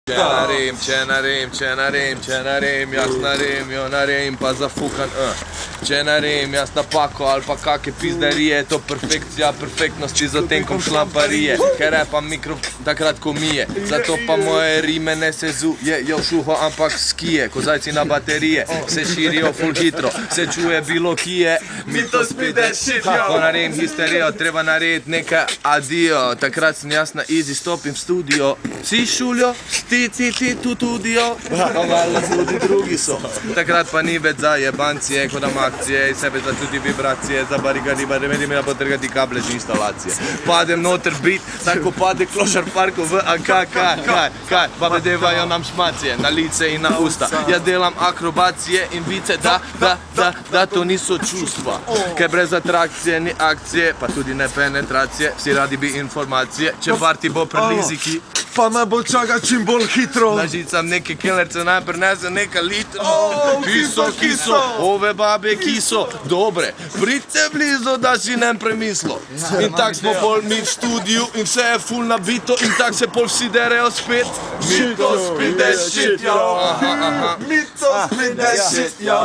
Če naredim, jaz naredim, jo naredim, pa zafukan, Če naredim, jaz napako ali pa kake pizdarije, to perfekcija, perfektnosti z otenkom šlamparije, ker repam mikro takrat, ko mije, zato pa moje rime ne sezuje, jo šuho, ampak skije, ko zajci na baterije, se širijo full hitro, se čuje bilo kije, mi to spide shit, jo. Ko naredim histerijo, treba narediti nekaj adijo, takrat sem jaz na easy stopim v studio, si šuljo, ti tu tudijo, pa valjda tudi drugi so. Takrat pa ni več za jebancije, ko dam akcije, sebe za čuti vibracije, za barigadiba, remedi mi da potrgati kable z instalacije. Padem noter beat, tako pade klošar parko v kaj, pa vedevajo nam šmacije, na lice in na usta. Jaz delam akrobacije in vice, da to niso čustva, ker brez atrakcije ni akcije, pa tudi ne penetracije, vsi radi bi informacije, če party bo preliziki. Pa me bo čaka čim bolj hitro. Nažicam neke kelnerce, naj prinese nekaj litrov. Kiso, ove babe kiso, dobre, pridite blizu, da si nem premislo. In tak smo pol mi v studiju in vse je full nabito in tak se pol vsi derejo spet. Mi to spide shit, jo. Mi to spide shit, jo.